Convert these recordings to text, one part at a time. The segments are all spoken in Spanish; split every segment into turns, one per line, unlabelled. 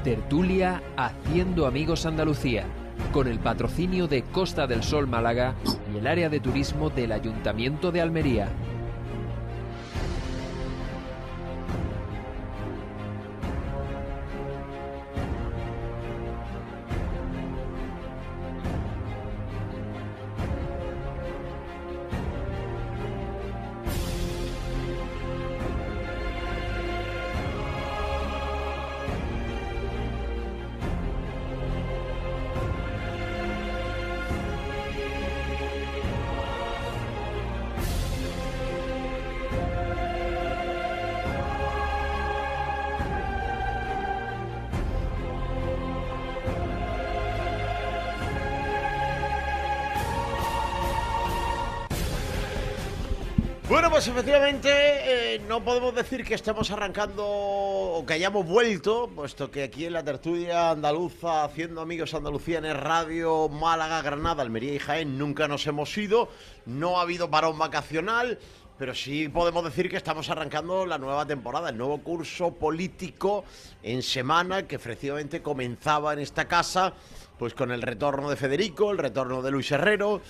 Tertulia Haciendo Amigos Andalucía, con el patrocinio de Costa del Sol Málaga y el área de turismo del Ayuntamiento de Almería.
Bueno, pues efectivamente no podemos decir que estemos arrancando o que hayamos vuelto, puesto que aquí en la tertulia andaluza, Haciendo Amigos Andalucía en el Radio, Málaga, Granada, Almería y Jaén, nunca nos hemos ido, no ha habido parón vacacional, pero sí podemos decir que estamos arrancando la nueva temporada, el nuevo curso político en semana que efectivamente comenzaba en esta casa, pues con el retorno de Federico, el retorno de Luis Herrero,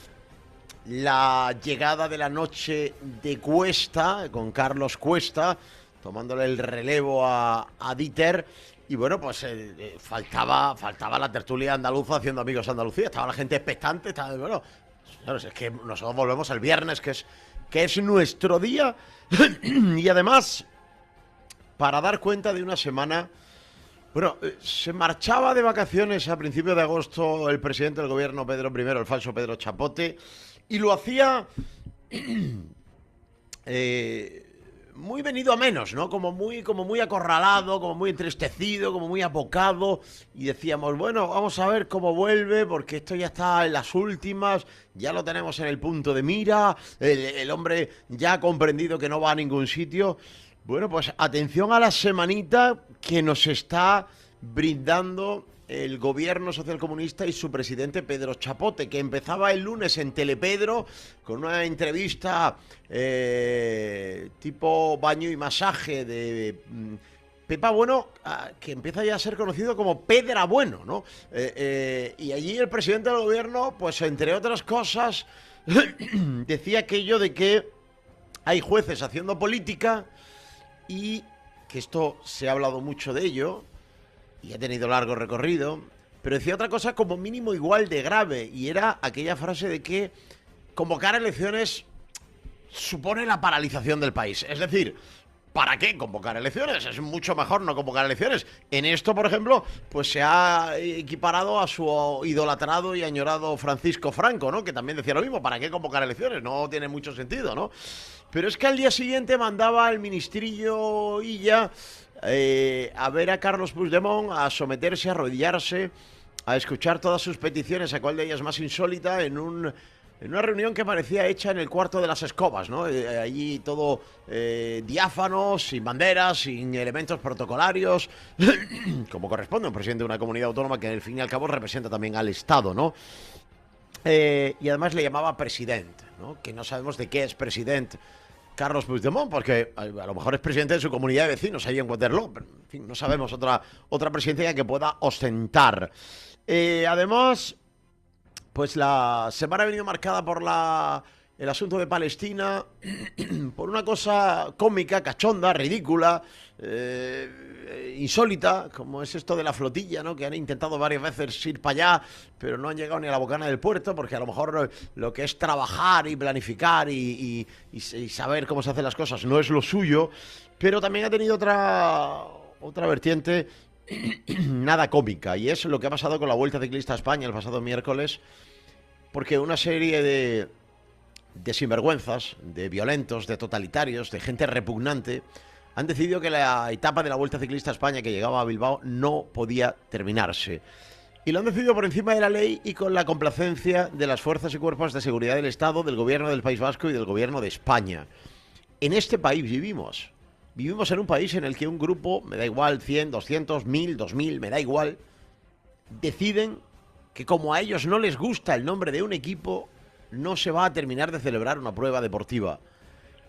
la llegada de la noche de Cuesta, con Carlos Cuesta, tomándole el relevo a Dieter. Y bueno, pues faltaba la tertulia andaluza Haciendo Amigos Andalucía. Estaba la gente expectante. Bueno, es que nosotros volvemos el viernes, que es nuestro día. Y además, para dar cuenta de una semana... Bueno, se marchaba de vacaciones a principios de agosto el presidente del gobierno, Pedro I, el falso Pedro Chapote, y lo hacía muy venido a menos, ¿no? Como muy acorralado, como muy entristecido, como muy abocado, y decíamos, bueno, vamos a ver cómo vuelve, porque esto ya está en las últimas, ya lo tenemos en el punto de mira, el hombre ya ha comprendido que no va a ningún sitio. Bueno, pues atención a la semanita que nos está brindando el gobierno socialcomunista y su presidente Pedro Chapote, que empezaba el lunes en Telepedro con una entrevista tipo baño y masaje de Pepa Bueno, que empieza ya a ser conocido como Pedra Bueno, ¿no? Y allí el presidente del gobierno, pues entre otras cosas, decía aquello de que hay jueces haciendo política y que esto se ha hablado mucho de ello y ha tenido largo recorrido, pero decía otra cosa como mínimo igual de grave, y era aquella frase de que convocar elecciones supone la paralización del país. Es decir, ¿para qué convocar elecciones? Es mucho mejor no convocar elecciones. En esto, por ejemplo, pues se ha equiparado a su idolatrado y añorado Francisco Franco, ¿no? Que también decía lo mismo, ¿para qué convocar elecciones? No tiene mucho sentido, ¿no? Pero es que al día siguiente mandaba al ministrillo Illa a ver a Carlos Puigdemont, a someterse, a arrodillarse, a escuchar todas sus peticiones, a cuál de ellas más insólita, en una reunión que parecía hecha en el cuarto de las escobas, ¿no? Allí todo diáfano, sin banderas, sin elementos protocolarios, como corresponde a un presidente de una comunidad autónoma que al fin y al cabo representa también al Estado, ¿no? Y además le llamaba presidente, ¿no? Que no sabemos de qué es presidente Carlos Puigdemont, porque a lo mejor es presidente de su comunidad de vecinos ahí en Waterloo, pero en fin, no sabemos otra presidencia que pueda ostentar. Además, pues la semana ha venido marcada por el asunto de Palestina, por una cosa cómica, cachonda, ridícula, insólita, como es esto de la flotilla, ¿no? Que han intentado varias veces ir para allá, pero no han llegado ni a la bocana del puerto, porque a lo mejor lo que es trabajar y planificar y saber cómo se hacen las cosas no es lo suyo, pero también ha tenido otra vertiente nada cómica, y es lo que ha pasado con la Vuelta Ciclista a España el pasado miércoles, porque una serie de sinvergüenzas, de violentos, de totalitarios, de gente repugnante, han decidido que la etapa de la Vuelta Ciclista a España que llegaba a Bilbao no podía terminarse. Y lo han decidido por encima de la ley y con la complacencia de las fuerzas y cuerpos de seguridad del Estado, del Gobierno del País Vasco y del Gobierno de España. En este país vivimos. Vivimos en un país en el que un grupo, me da igual, 100, 200, 1000, 2000, me da igual, deciden que como a ellos no les gusta el nombre de un equipo, no se va a terminar de celebrar una prueba deportiva.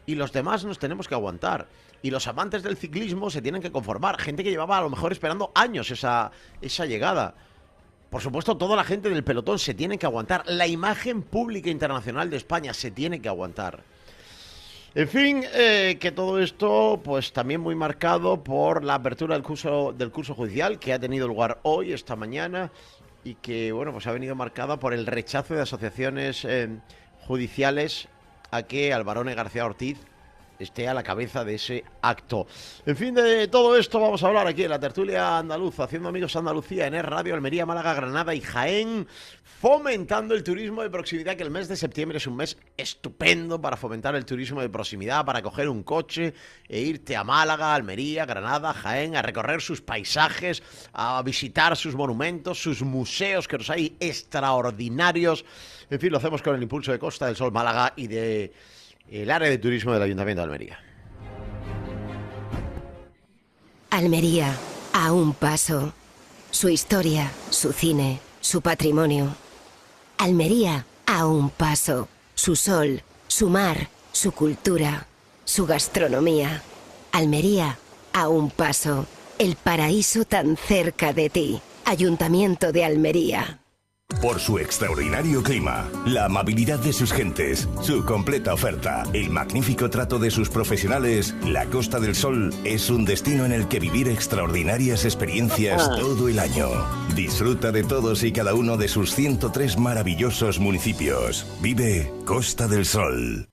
y los demás nos tenemos que aguantar. Y los amantes del ciclismo se tienen que conformar. Gente que llevaba a lo mejor esperando años esa llegada. Por supuesto, toda la gente del pelotón se tiene que aguantar. La imagen pública internacional de España se tiene que aguantar. En fin, que todo esto, pues también muy marcado por la apertura del curso judicial que ha tenido lugar hoy, esta mañana, y que, bueno, pues ha venido marcada por el rechazo de asociaciones judiciales a que Alvarone García Ortiz esté a la cabeza de ese acto. En fin, de todo esto vamos a hablar aquí en la tertulia andaluza, haciendo amigos Andalucía en Radio Almería, Málaga, Granada y Jaén, fomentando el turismo de proximidad, que el mes de septiembre es un mes estupendo para fomentar el turismo de proximidad, para coger un coche e irte a Málaga, Almería, Granada, Jaén, a recorrer sus paisajes, a visitar sus monumentos, sus museos, que los hay extraordinarios. En fin, lo hacemos con el impulso de Costa del Sol Málaga y de el área de turismo del Ayuntamiento de Almería.
Almería, a un paso. Su historia, su cine, su patrimonio. Almería, a un paso. Su sol, su mar, su cultura, su gastronomía. Almería, a un paso. El paraíso tan cerca de ti. Ayuntamiento de Almería.
Por su extraordinario clima, la amabilidad de sus gentes, su completa oferta, el magnífico trato de sus profesionales, la Costa del Sol es un destino en el que vivir extraordinarias experiencias todo el año. Disfruta de todos y cada uno de sus 103 maravillosos municipios. Vive Costa del Sol.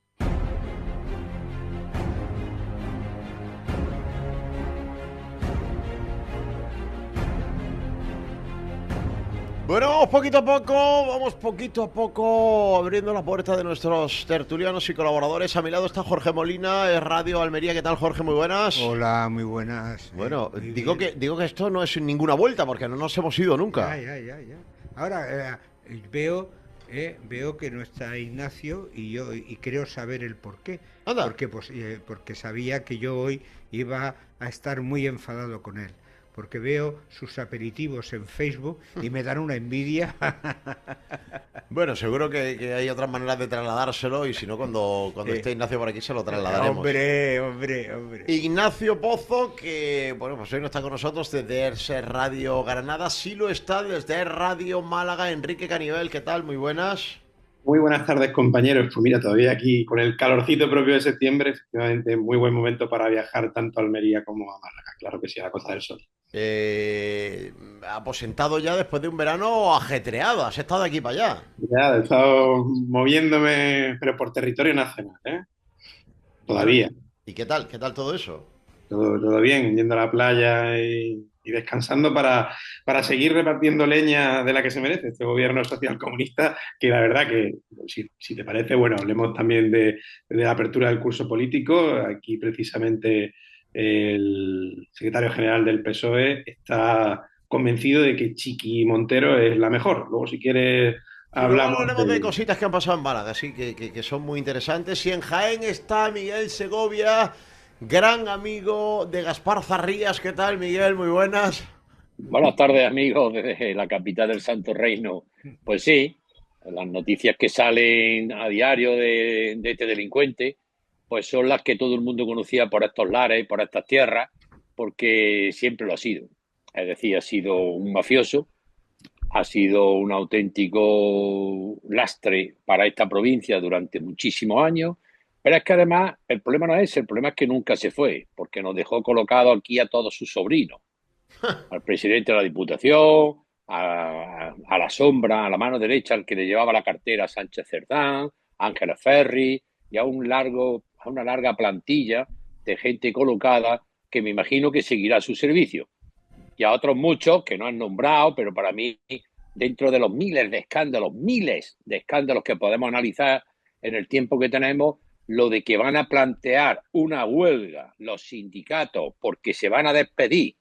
Bueno, vamos poquito a poco abriendo la puerta de nuestros tertulianos y colaboradores. A mi lado está Jorge Molina, es Radio Almería. ¿Qué tal, Jorge? Muy buenas.
Hola, muy buenas.
Bueno, digo que esto no es ninguna vuelta, porque no nos hemos ido nunca.
Ya. Ahora veo que no está Ignacio y creo saber el porqué.
Anda.
Porque sabía que yo hoy iba a estar muy enfadado con él. Porque veo sus aperitivos en Facebook y me dan una envidia.
Bueno, seguro que hay otras maneras de trasladárselo, y si no, cuando esté Ignacio por aquí se lo trasladaremos.
Hombre.
Ignacio Pozo, que bueno, pues hoy no está con nosotros desde Radio Granada, sí lo está desde Radio Málaga. Enrique Canivel, ¿qué tal? Muy buenas.
Muy buenas tardes, compañeros. Pues mira, todavía aquí con el calorcito propio de septiembre, efectivamente, muy buen momento para viajar tanto a Almería como a Málaga. Claro que sí, a la Costa del Sol.
Aposentado ya después de un verano ajetreado, has estado de aquí para allá.
Ya, he estado moviéndome, pero por territorio nacional, ¿eh? Todavía.
¿Y qué tal? ¿Qué tal todo eso?
Todo bien, yendo a la playa y descansando para seguir repartiendo leña de la que se merece este gobierno social comunista, que la verdad que, si te parece, bueno, hablemos también de la apertura del curso político. Aquí precisamente el secretario general del PSOE está convencido de que Chiqui Montero es la mejor. Luego, si quieres, hablamos
de cositas que han pasado en Málaga, sí, que son muy interesantes. Y en Jaén está Miguel Segovia, gran amigo de Gaspar Zarrías. ¿Qué tal, Miguel? Muy buenas.
Buenas tardes, amigos, desde la capital del Santo Reino. Pues sí, las noticias que salen a diario de este delincuente, pues son las que todo el mundo conocía por estos lares, por estas tierras, porque siempre lo ha sido. Es decir, ha sido un mafioso, ha sido un auténtico lastre para esta provincia durante muchísimos años. Pero es que además el problema no es ese, el problema es que nunca se fue, porque nos dejó colocado aquí a todos sus sobrinos. Al presidente de la Diputación, a la sombra, a la mano derecha, al que le llevaba la cartera, Sánchez Cerdán, Ángeles Ferri, y a una larga plantilla de gente colocada que me imagino que seguirá a su servicio. Y a otros muchos que no han nombrado, pero para mí, dentro de los miles de escándalos que podemos analizar en el tiempo que tenemos, lo de que van a plantear una huelga los sindicatos porque se van a despedir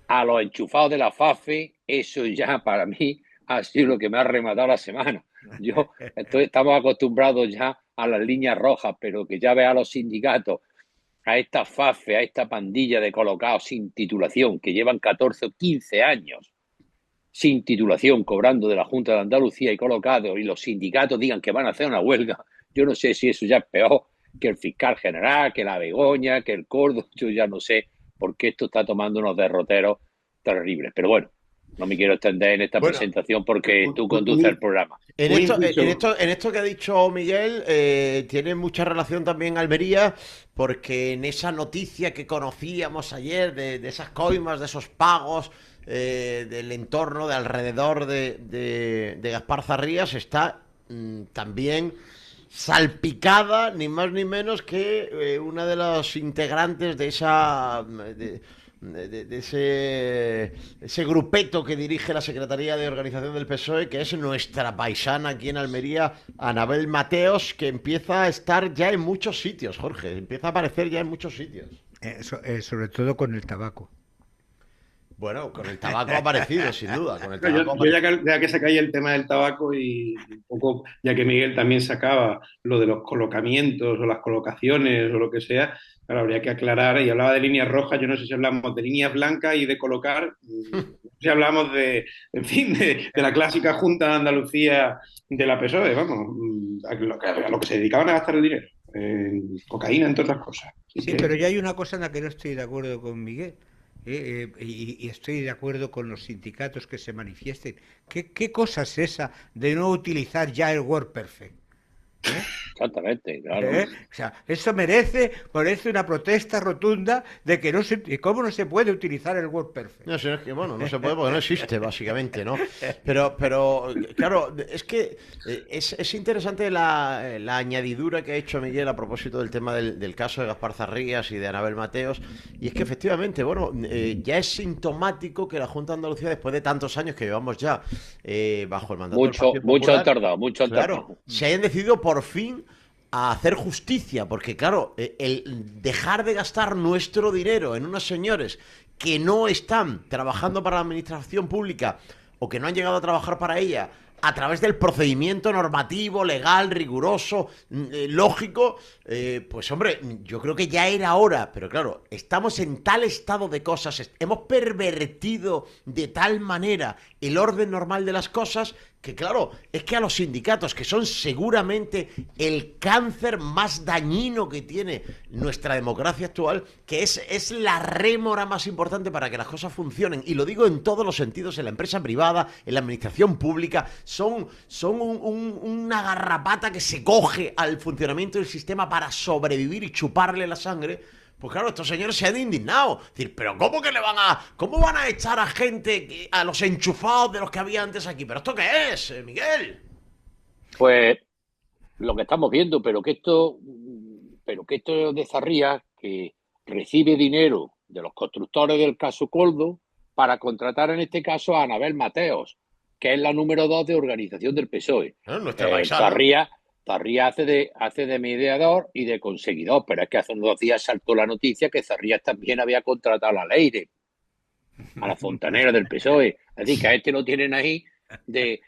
a los enchufados de la FAFE, eso ya para mí ha sido lo que me ha rematado la semana. Estamos acostumbrados ya a las líneas rojas, pero que ya vea a los sindicatos, a esta FAFE, a esta pandilla de colocados sin titulación, que llevan 14 o 15 años sin titulación, cobrando de la Junta de Andalucía y colocados, y los sindicatos digan que van a hacer una huelga. Yo no sé si eso ya es peor que el fiscal general, que la Begoña, que el Córdoba. Yo ya no sé por qué esto está tomando unos derroteros terribles. Pero bueno, no me quiero extender en esta presentación porque tú conduces el programa.
En esto que ha dicho Miguel, tiene mucha relación también Almería, porque en esa noticia que conocíamos ayer de esas coimas, de esos pagos, del entorno, de alrededor de Gaspar Zarrías, está también salpicada, ni más ni menos que una de las integrantes de esa... de ese grupeto que dirige la Secretaría de Organización del PSOE, que es nuestra paisana aquí en Almería, Anabel Mateos, que empieza a estar ya en muchos sitios, Jorge, empieza a aparecer ya en muchos sitios.
Sobre todo con el tabaco.
Bueno, con el tabaco ha aparecido, sin duda. Con el
tabaco ya que sacáis el tema del tabaco y un poco, ya que Miguel también sacaba lo de los colocamientos o las colocaciones o lo que sea, claro, habría que aclarar, y hablaba de líneas rojas, yo no sé si hablamos de líneas blancas y de colocar, si hablamos en fin, de la clásica Junta de Andalucía de la PSOE, vamos, a lo que se dedicaban a gastar el dinero, cocaína, entre otras cosas.
Sí, pero ya hay una cosa en la que no estoy de acuerdo con Miguel. Y estoy de acuerdo con los sindicatos que se manifiesten. ¿Qué cosa es esa de no utilizar ya el WordPerfect?
Exactamente, claro.
O sea, eso merece una protesta rotunda de que cómo no se puede utilizar el WordPerfect.
No, es que, bueno, no se puede porque no existe, básicamente, ¿no? Pero claro, es que es interesante la añadidura que ha hecho Miguel a propósito del tema del caso de Gaspar Zarrías y de Anabel Mateos, y es que efectivamente, bueno, ya es sintomático que la Junta de Andalucía, después de tantos años que llevamos ya bajo el mandato del Partido Popular,
mucho han tardado.
Claro, se hayan decidido por fin a hacer justicia, porque claro, el dejar de gastar nuestro dinero en unos señores que no están trabajando para la administración pública o que no han llegado a trabajar para ella a través del procedimiento normativo, legal, riguroso, lógico, pues hombre, yo creo que ya era hora, pero claro, estamos en tal estado de cosas, hemos pervertido de tal manera el orden normal de las cosas, que claro, es que a los sindicatos, que son seguramente el cáncer más dañino que tiene nuestra democracia actual, que es la rémora más importante para que las cosas funcionen, y lo digo en todos los sentidos, en la empresa privada, en la administración pública, son una garrapata que se coge al funcionamiento del sistema para sobrevivir y chuparle la sangre. Pues claro, estos señores se han indignado. Es decir, pero ¿cómo van a echar a gente, a los enchufados de los que había antes aquí? ¿Pero esto qué es, Miguel?
Pues lo que estamos viendo, pero que esto de Zarrías, que recibe dinero de los constructores del caso Coldo para contratar en este caso a Anabel Mateos, que es la número 2 de organización del PSOE. Zarrías hace de mediador y de conseguidor, pero es que hace unos 2 días saltó la noticia que Zarrías también había contratado a la Leire, a la fontanera del PSOE. Es decir, que a este lo tienen ahí de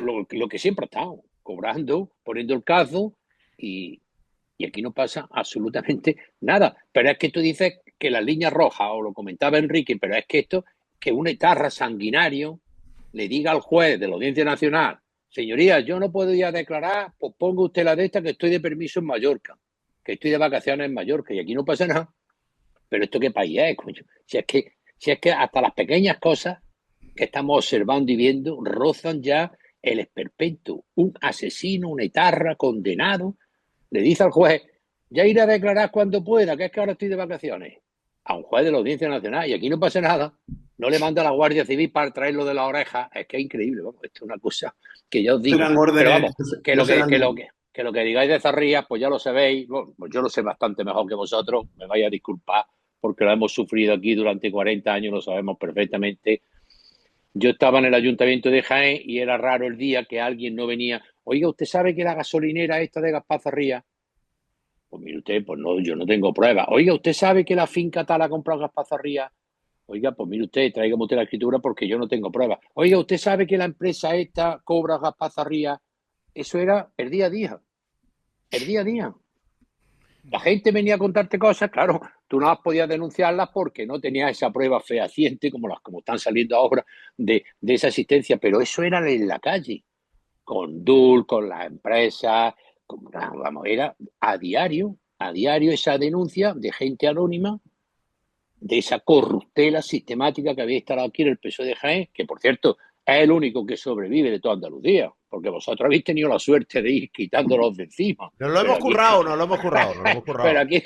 lo que siempre ha estado, cobrando, poniendo el cazo, y aquí no pasa absolutamente nada. Pero es que tú dices que las líneas rojas, o lo comentaba Enrique, pero es que esto, que un etarra sanguinario le diga al juez de la Audiencia Nacional: señoría, yo no puedo ir a declarar, pues ponga usted la de esta, que estoy de permiso en Mallorca, que estoy de vacaciones en Mallorca, y aquí no pasa nada. Pero ¿esto qué país es, coño? Si es que hasta las pequeñas cosas que estamos observando y viendo rozan ya el esperpento. Un asesino, un etarra condenado, le dice al juez: ya iré a declarar cuando pueda, que es que ahora estoy de vacaciones. A un juez de la Audiencia Nacional, y aquí no pasa nada. No le manda a la Guardia Civil para traerlo de la oreja. Es que es increíble, vamos, esto es una cosa que yo os digo. Pero vamos, que lo que digáis de Zarrías, pues ya lo sabéis. Bueno, pues yo lo sé bastante mejor que vosotros. Me vais a disculpar porque lo hemos sufrido aquí durante 40 años, lo sabemos perfectamente. Yo estaba en el Ayuntamiento de Jaén y era raro el día que alguien no venía. Oiga, ¿usted sabe que la gasolinera esta de Gaspar Zarrías? Pues mire usted, pues no, yo no tengo pruebas. Oiga, ¿usted sabe que la finca tal ha comprado Gaspar Zarrías? Oiga, pues mire usted, tráigame usted la escritura porque yo no tengo pruebas. Oiga, ¿usted sabe que la empresa esta cobra Gaspar Zarrías? Eso era el día a día. El día a día. La gente venía a contarte cosas, claro, tú no podías denunciarlas porque no tenías esa prueba fehaciente como están saliendo ahora de esa asistencia, pero eso era en la calle, con DUL, con las empresas, vamos, era a diario a diario esa denuncia de gente anónima de esa corruptela sistemática que había instalado aquí en el PSOE de Jaén, que por cierto es el único que sobrevive de toda Andalucía, porque vosotros habéis tenido la suerte de ir quitándolos de encima.
Nos lo hemos currado.
Pero aquí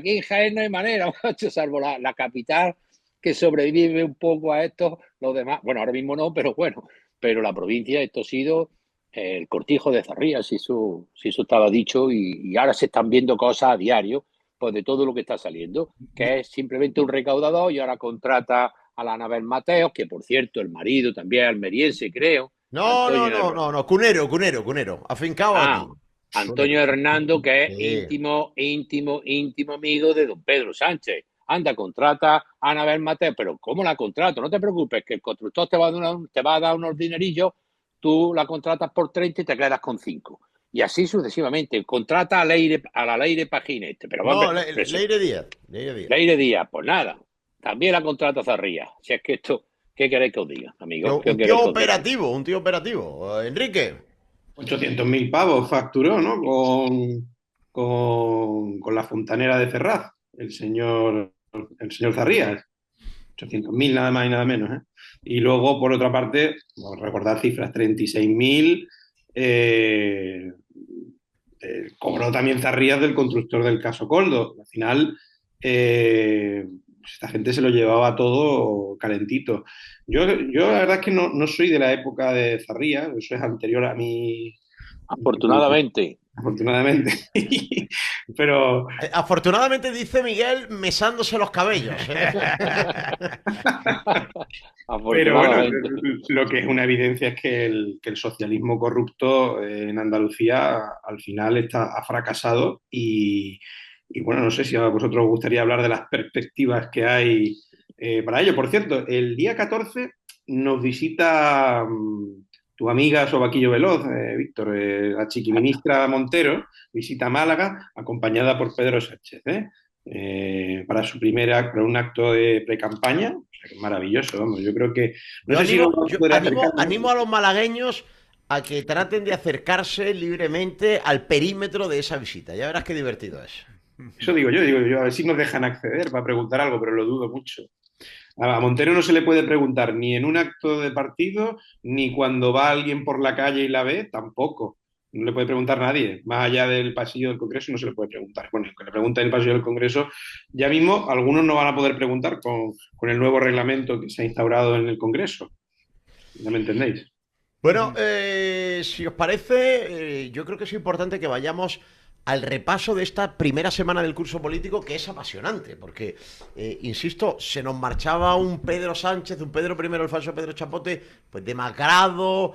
en Jaén no hay manera, macho, salvo la capital que sobrevive un poco a esto, los demás, bueno, ahora mismo no, pero bueno, pero la provincia, esto ha sido el cortijo de Zarría, si eso estaba dicho, y ahora se están viendo cosas a diario, pues de todo lo que está saliendo, que es simplemente un recaudador y ahora contrata a la Anabel Mateos, que por cierto, el marido también es almeriense, creo.
No, Cunero, afincado aquí.
Antonio Hernando, que es
Sí.
íntimo amigo de don Pedro Sánchez. Anda, contrata a Anabel Mateos, pero ¿cómo la contrato? No te preocupes, que el constructor te va a dar unos dinerillos, tú la contratas por 30 y te quedas con 5. Y así sucesivamente. Contrata a la Leire Paginete. Pero
No,
vamos,
Leire Díaz.
Leire Díaz, pues nada. También la contrata Zarría. Si es que esto, ¿qué queréis que os diga, amigos?
Un tío operativo. Enrique.
800.000 pavos facturó, ¿no? Con la fontanera de Ferraz, el señor Zarrías. 800.000 nada más y nada menos, ¿eh? Y luego, por otra parte, recordar cifras, 36.000 cobró también Zarrías del constructor del caso Coldo. Al final, esta gente se lo llevaba todo calentito. Yo la verdad es que no soy de la época de Zarrías, eso es anterior a mí.
Afortunadamente.
Pero
afortunadamente, dice Miguel, mesándose los cabellos.
Pero bueno, lo que es una evidencia es que el socialismo corrupto en Andalucía al final ha fracasado y bueno, no sé si a vosotros os gustaría hablar de las perspectivas que hay para ello. Por cierto, el día 14 nos visita tu amiga Sobaquillo Veloz, Víctor, la chiquiministra Montero, visita Málaga acompañada por Pedro Sánchez, para para un acto de pre-campaña. O sea, que es maravilloso, vamos. Yo creo que...
Animo a los malagueños a que traten de acercarse libremente al perímetro de esa visita. Ya verás qué divertido es.
Eso digo yo, a ver si nos dejan acceder para preguntar algo, pero lo dudo mucho. A Montero no se le puede preguntar ni en un acto de partido, ni cuando va alguien por la calle y la ve, tampoco. No le puede preguntar nadie. Más allá del pasillo del Congreso no se le puede preguntar. Bueno, que le pregunten en el pasillo del Congreso, ya mismo algunos no van a poder preguntar con el nuevo reglamento que se ha instaurado en el Congreso. ¿Ya me entendéis?
Bueno, si os parece, yo creo que es importante que vayamos al repaso de esta primera semana del curso político, que es apasionante, porque, insisto, se nos marchaba un Pedro Sánchez, un Pedro I, el falso Pedro Chapote, pues demacrado,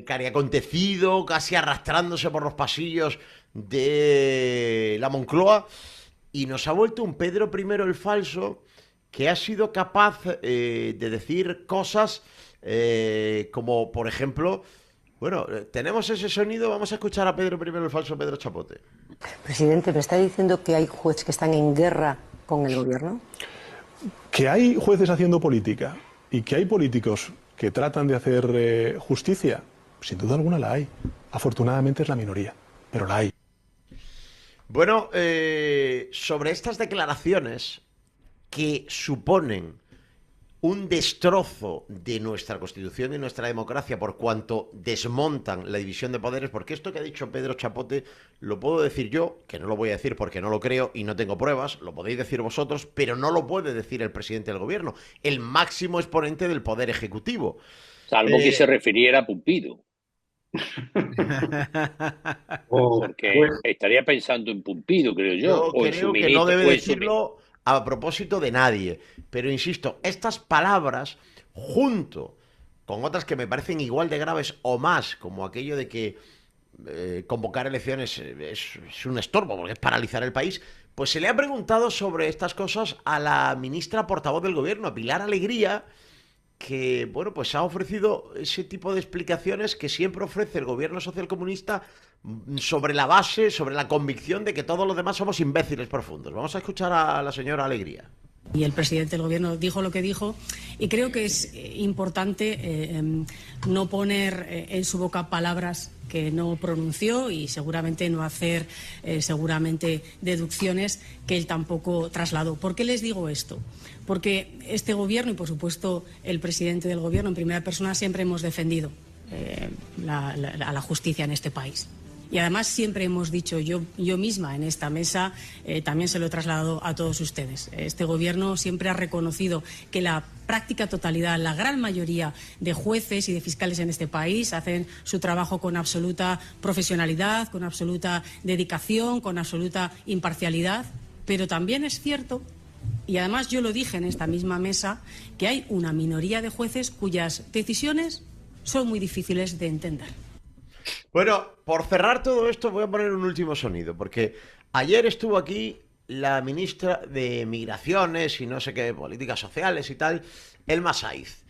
cariacontecido, casi arrastrándose por los pasillos de la Moncloa, y nos ha vuelto un Pedro I el falso, que ha sido capaz de decir cosas como, por ejemplo... Bueno, tenemos ese sonido, vamos a escuchar a Pedro I, el falso Pedro Chapote.
Presidente, ¿me está diciendo que hay jueces que están en guerra con el gobierno?
Que hay jueces haciendo política y que hay políticos que tratan de hacer justicia, sin duda alguna la hay. Afortunadamente es la minoría, pero la hay.
Bueno, sobre estas declaraciones que suponen un destrozo de nuestra Constitución y nuestra democracia por cuanto desmontan la división de poderes, porque esto que ha dicho Pedro Chapote lo puedo decir yo, que no lo voy a decir porque no lo creo y no tengo pruebas, lo podéis decir vosotros, pero no lo puede decir el presidente del gobierno, el máximo exponente del poder ejecutivo.
Salvo que se refiriera a Pumpido. Porque estaría pensando en Pumpido, creo yo.
Yo creo que no debe decirlo a propósito de nadie, pero insisto, estas palabras, junto con otras que me parecen igual de graves o más, como aquello de que convocar elecciones es un estorbo, porque es paralizar el país, pues se le ha preguntado sobre estas cosas a la ministra portavoz del gobierno, a Pilar Alegría, que, bueno, pues ha ofrecido ese tipo de explicaciones que siempre ofrece el gobierno socialcomunista sobre la base, sobre la convicción de que todos los demás somos imbéciles profundos. Vamos a escuchar a la señora Alegría.
Y el presidente del gobierno dijo lo que dijo y creo que es importante no poner en su boca palabras que no pronunció y seguramente no hacer seguramente deducciones que él tampoco trasladó. ¿Por qué les digo esto? Porque este Gobierno y, por supuesto, el presidente del Gobierno en primera persona siempre hemos defendido a la justicia en este país. Y además siempre hemos dicho, yo misma en esta mesa también se lo he trasladado a todos ustedes. Este Gobierno siempre ha reconocido que la práctica totalidad, la gran mayoría de jueces y de fiscales en este país hacen su trabajo con absoluta profesionalidad, con absoluta dedicación, con absoluta imparcialidad. Pero también es cierto, y además yo lo dije en esta misma mesa, que hay una minoría de jueces cuyas decisiones son muy difíciles de entender.
Bueno, por cerrar todo esto voy a poner un último sonido, porque ayer estuvo aquí la ministra de Migraciones y no sé qué, políticas sociales y tal, Elma Saiz,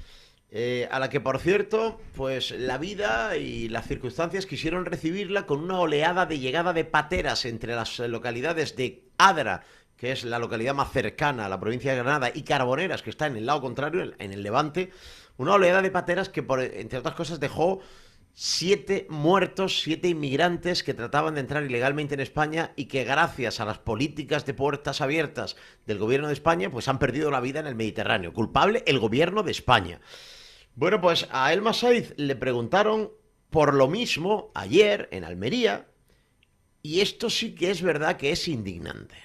a la que, por cierto, pues la vida y las circunstancias quisieron recibirla con una oleada de llegada de pateras entre las localidades de Adra, que es la localidad más cercana a la provincia de Granada, y Carboneras, que está en el lado contrario, en el Levante, una oleada de pateras que, entre otras cosas, dejó 7 muertos, 7 inmigrantes que trataban de entrar ilegalmente en España y que gracias a las políticas de puertas abiertas del gobierno de España pues han perdido la vida en el Mediterráneo. Culpable el gobierno de España. Bueno, pues a Elma Saiz le preguntaron por lo mismo ayer en Almería y esto sí que es verdad que es indignante.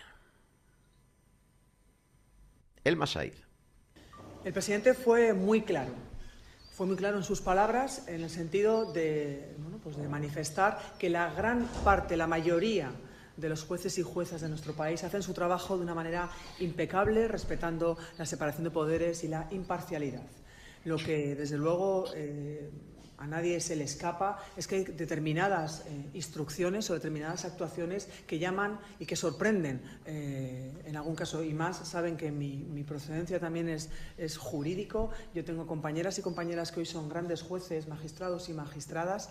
Elma Saiz.
El presidente fue muy claro. Fue muy claro en sus palabras en el sentido de, pues de manifestar que la gran parte, la mayoría de los jueces y juezas de nuestro país hacen su trabajo de una manera impecable, respetando la separación de poderes y la imparcialidad. Lo que, desde luego, a nadie se le escapa es que hay determinadas instrucciones o determinadas actuaciones que llaman y que sorprenden en algún caso, y más saben que mi procedencia también es jurídico. Yo tengo compañeras y compañeras que hoy son grandes jueces, magistrados y magistradas,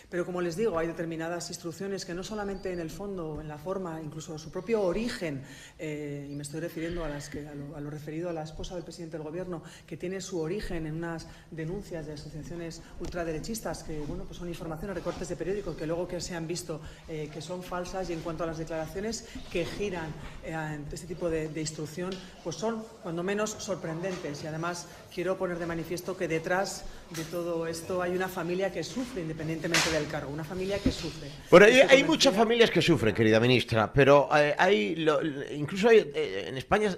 pero como les digo, hay determinadas instrucciones que no solamente en el fondo, en la forma, incluso su propio origen, y me estoy refiriendo a lo referido a la esposa del presidente del Gobierno, que tiene su origen en unas denuncias de asociaciones ultraderechistas que, bueno, pues son informaciones, recortes de periódicos que luego que se han visto que son falsas, y en cuanto a las declaraciones que giran ante este tipo de instrucción, pues son cuando menos sorprendentes. Y además quiero poner de manifiesto que detrás de todo esto hay una familia que sufre independientemente del cargo, una familia que sufre.
Bueno, hay muchas familias que sufren, querida ministra, pero incluso en España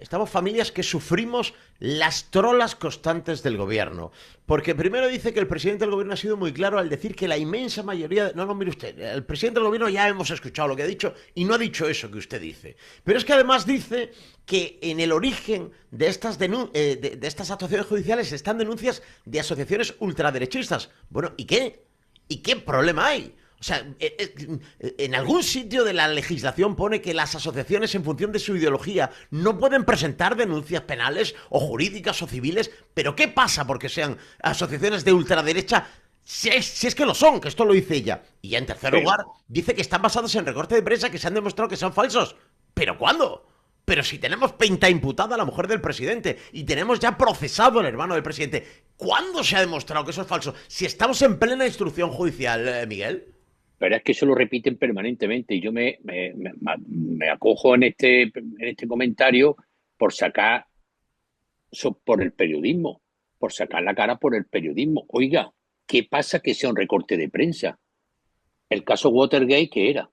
estamos familias que sufrimos las trolas constantes del gobierno. Porque primero dice que el presidente del gobierno ha sido muy claro al decir que la inmensa mayoría... No, mire usted, el presidente del gobierno ya hemos escuchado lo que ha dicho y no ha dicho eso que usted dice. Pero es que además dice que en el origen de estas actuaciones judiciales están denuncias de asociaciones ultraderechistas. Bueno, ¿y qué? ¿Y qué problema hay? O sea, en algún sitio de la legislación pone que las asociaciones, en función de su ideología, no pueden presentar denuncias penales o jurídicas o civiles. ¿Pero qué pasa porque sean asociaciones de ultraderecha? Si es que lo son, que esto lo dice ella. Y ya en tercer lugar, dice que están basados en recortes de prensa que se han demostrado que son falsos. ¿Pero cuándo? Pero si tenemos imputada a la mujer del presidente y tenemos ya procesado al hermano del presidente, ¿cuándo se ha demostrado que eso es falso? Si estamos en plena instrucción judicial, Miguel.
Pero es que eso lo repiten permanentemente y yo me acojo en este comentario por sacar por el periodismo, por sacar la cara por el periodismo. Oiga, ¿qué pasa que sea un recorte de prensa? El caso Watergate, ¿qué era?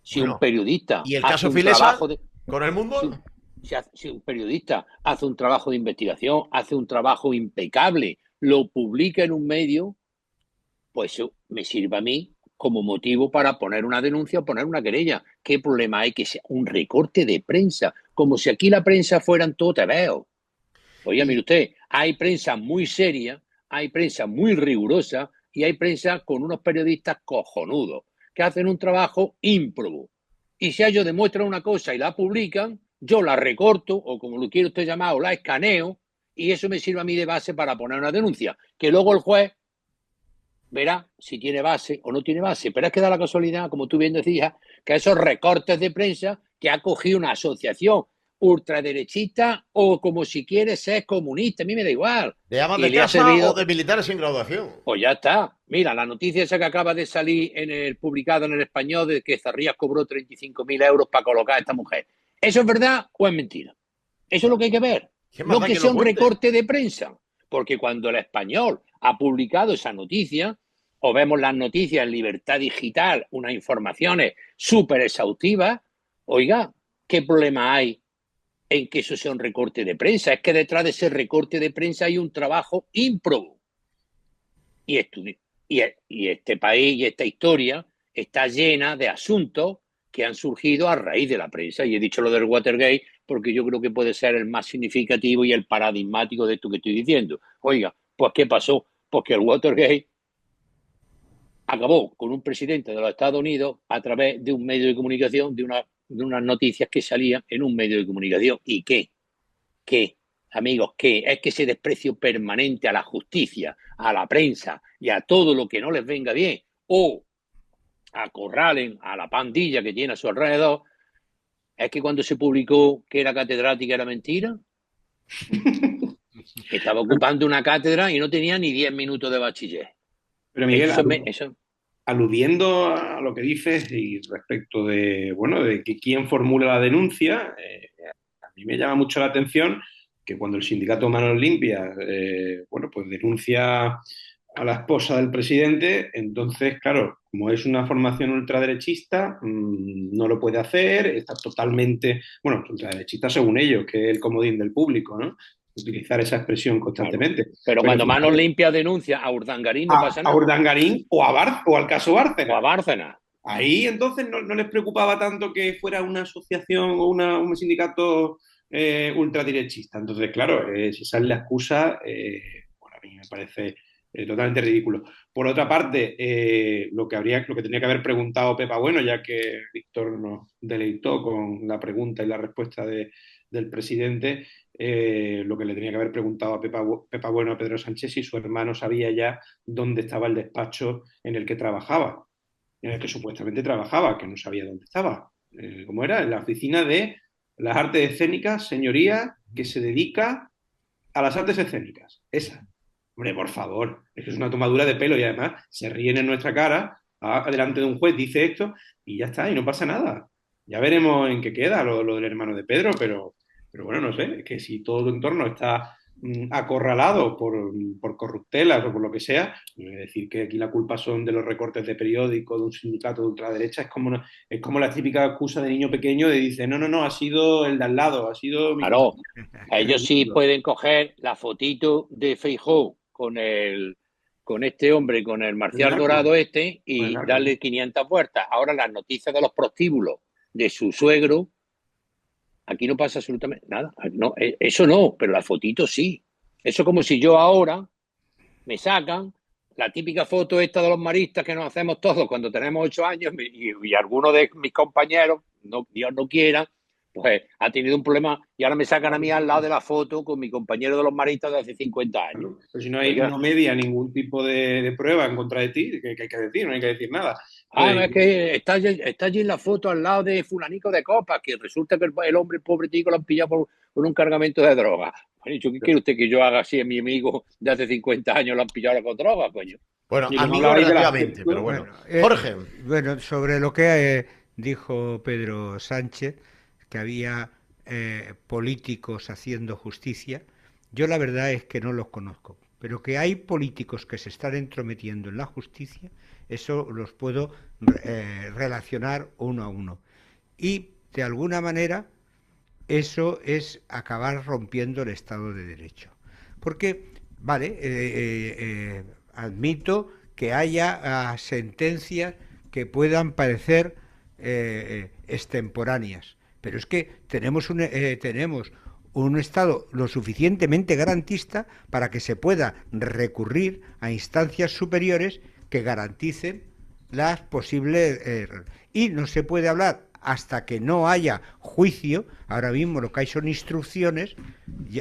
Si
bueno,
un periodista
¿y el caso Filesa con El Mundo?
Si un periodista hace un trabajo de investigación, hace un trabajo impecable, lo publica en un medio, pues eso me sirve a mí como motivo para poner una denuncia o poner una querella. ¿Qué problema hay que sea un recorte de prensa? Como si aquí la prensa fueran todo tebeo. Oiga, mire usted, hay prensa muy seria, hay prensa muy rigurosa y hay prensa con unos periodistas cojonudos que hacen un trabajo ímprobo. Y si ellos demuestran una cosa y la publican, yo la recorto, o como lo quiere usted llamar, o la escaneo, y eso me sirve a mí de base para poner una denuncia. Que luego el juez verá si tiene base o no tiene base. Pero es que da la casualidad, como tú bien decías, que esos recortes de prensa que ha cogido una asociación ultraderechista o como si quieres ser comunista, a mí me da igual.
¿Le llaman
Y
de
le ha
casa
servido-
o de militares sin graduación?
Pues ya está. Mira, la noticia esa que acaba de salir publicado en El Español de que Zarrías cobró 35.000 euros para colocar a esta mujer. ¿Eso es verdad o es mentira? Eso es lo que hay que ver.
¿Qué más
No
da
que
que lo
sea un
cuente?
recorte de prensa. Porque cuando El Español ha publicado esa noticia, o vemos las noticias en Libertad Digital, unas informaciones súper exhaustivas, oiga, ¿qué problema hay en que eso sea un recorte de prensa? Es que detrás de ese recorte de prensa hay un trabajo ímprobo. Y este país y esta historia está llena de asuntos que han surgido a raíz de la prensa. Y he dicho lo del Watergate porque yo creo que puede ser el más significativo y el paradigmático de esto que estoy diciendo. Oiga, pues ¿qué pasó? Pues que el Watergate acabó con un presidente de los Estados Unidos a través de un medio de comunicación, de unas noticias que salían en un medio de comunicación. ¿Y qué? ¿Qué? Amigos, ¿qué? Es que ese desprecio permanente a la justicia, a la prensa y a todo lo que no les venga bien, o acorralen a la pandilla que tiene a su alrededor, es que cuando se publicó que era catedrática era mentira. Estaba ocupando una cátedra y no tenía ni 10 minutos de bachiller.
Pero Miguel,
Eso-
aludiendo a lo que dices y respecto de, bueno, de que quién formula la denuncia, a mí me llama mucho la atención que cuando el sindicato Manos Limpias, bueno, pues denuncia a la esposa del presidente, entonces, claro, como es una formación ultraderechista, no lo puede hacer, está totalmente, bueno, ultraderechista según ellos, que es el comodín del público, ¿no? Utilizar esa expresión constantemente.
Pero cuando
fíjate,
Manos Limpias denuncia a Urdangarín no pasa
a
nada.
Urdangarín o o al caso Bárcenas.
O a Bárcenas.
Ahí entonces no les preocupaba tanto que fuera una asociación o un sindicato ultraderechista. Entonces, claro, si esa es la excusa, bueno, a mí me parece totalmente ridículo. Por otra parte, lo que tenía que haber preguntado Pepa Bueno, ya que Víctor nos deleitó con la pregunta y la respuesta del presidente, lo que le tenía que haber preguntado a Pepa Bueno a Pedro Sánchez si su hermano sabía ya dónde estaba el despacho en el que trabajaba, en el que supuestamente trabajaba, que no sabía dónde estaba. ¿Cómo era? En la oficina de las artes escénicas, señoría, que se dedica a las artes escénicas. Esa. Hombre, por favor, es que es una tomadura de pelo y además se ríen en nuestra cara, delante de un juez dice esto y ya está, y no pasa nada. Ya veremos en qué queda lo del hermano de Pedro, pero bueno, no sé, es que si todo tu entorno está acorralado por corruptelas o por lo que sea, decir que aquí la culpa son de los recortes de periódico, de un sindicato de ultraderecha, es como la típica excusa de niño pequeño de dice, no, ha sido el de al lado, ha sido...
Claro, ellos sí pueden coger la fotito de Feijóo con este hombre, con el Marcial Dorado y darle 500 vueltas. Ahora las noticias de los prostíbulos de su suegro, aquí no pasa absolutamente nada. No, eso no, pero la fotito sí. Eso es como si yo ahora me sacan la típica foto esta de los maristas que nos hacemos todos cuando tenemos 8 años y algunos de mis compañeros, Dios no quiera, pues ha tenido un problema y ahora me sacan a mí al lado de la foto con mi compañero de los maristas de hace 50 años.
Pero si no media ningún tipo de prueba en contra de ti, ¿qué hay que decir? No hay que decir nada.
Es que está allí en la foto al lado de fulanico de copas, que resulta que el hombre, el pobre tico, lo han pillado por un cargamento de droga. ¿Qué quiere usted que yo haga así a mi amigo de hace 50 años lo han pillado con droga, coño?
Bueno, amigo relativamente, pero bueno. Jorge.
Bueno, sobre lo que dijo Pedro Sánchez, que había políticos haciendo justicia, yo la verdad es que no los conozco, pero que hay políticos que se están entrometiendo en la justicia, eso los puedo relacionar uno a uno. Y de alguna manera eso es acabar rompiendo el Estado de Derecho. Porque, vale, admito que haya sentencias que puedan parecer extemporáneas, pero es que tenemos un Estado lo suficientemente garantista para que se pueda recurrir a instancias superiores que garanticen las posibles... y no se puede hablar hasta que no haya juicio. Ahora mismo lo que hay son instrucciones, y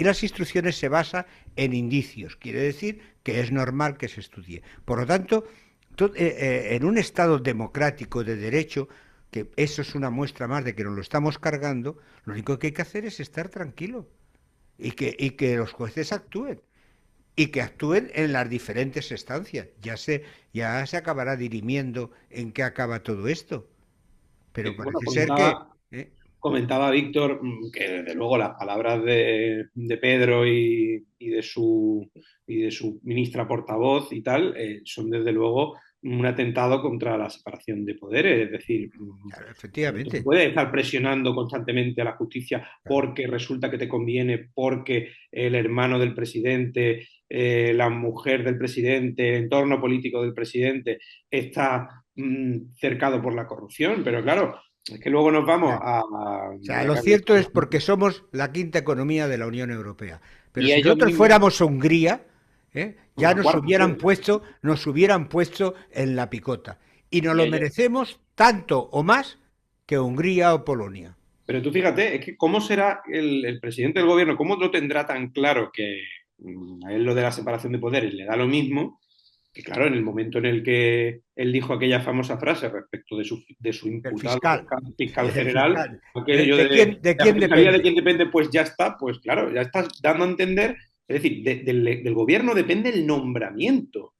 las instrucciones se basan en indicios. Quiere decir que es normal que se estudie. Por lo tanto, en un Estado democrático de derecho, que eso es una muestra más de que nos lo estamos cargando, lo único que hay que hacer es estar tranquilo y que los jueces actúen. Y que actúen en las diferentes instancias. Ya se acabará dirimiendo en qué acaba todo esto. Pero parece ser que...
Comentaba Víctor que desde luego las palabras de Pedro y de su ministra portavoz y tal son desde luego un atentado contra la separación de poderes. Es decir,
claro, efectivamente,
no puedes estar presionando constantemente a la justicia porque resulta que te conviene, porque el hermano del presidente, la mujer del presidente, el entorno político del presidente está cercado por la corrupción. Pero claro, es que luego nos vamos
O sea, lo cierto es porque somos la quinta economía de la Unión Europea. Pero
Y
si
ellos
nosotros
mismos...
fuéramos Hungría, ya nos
cuarta,
hubieran puesto en la picota. Y nos
Y
lo
ellos...
merecemos tanto o más que Hungría o Polonia.
Pero tú fíjate, es que cómo será el presidente del gobierno, cómo lo tendrá tan claro que a él lo de la separación de poderes le da lo mismo, que claro, en el momento en el que él dijo aquella famosa frase respecto de su imputado fiscal general,
¿De quién depende?
¿De quién depende? Pues ya está, pues claro, ya estás dando a entender, es decir, del gobierno depende el nombramiento.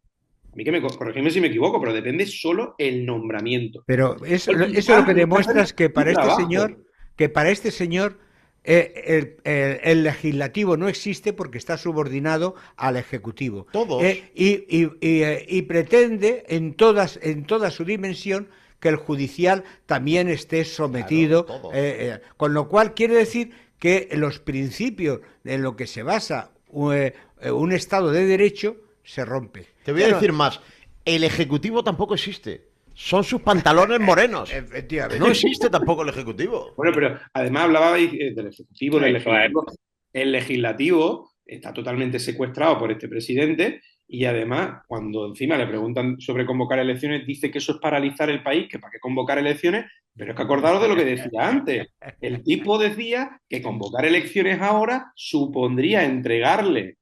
A mí corregidme si me equivoco, pero depende solo el nombramiento.
Pero eso lo que demuestra es que para este señor el legislativo no existe porque está subordinado al ejecutivo.
Todos.
Y pretende en toda su dimensión que el judicial también esté sometido.
Claro,
con lo cual quiere decir que los principios en los que se basa un Estado de Derecho se rompe.
Te voy a decir más. El ejecutivo tampoco existe. Son sus pantalones morenos.
Efectivamente.
No existe tampoco el Ejecutivo.
Bueno, pero además hablabais del Ejecutivo, del Legislativo. El Legislativo está totalmente secuestrado por este presidente y además, cuando encima le preguntan sobre convocar elecciones, dice que eso es paralizar el país, que para qué convocar elecciones, pero es que acordaros de lo que decía antes. El tipo decía que convocar elecciones ahora supondría entregarle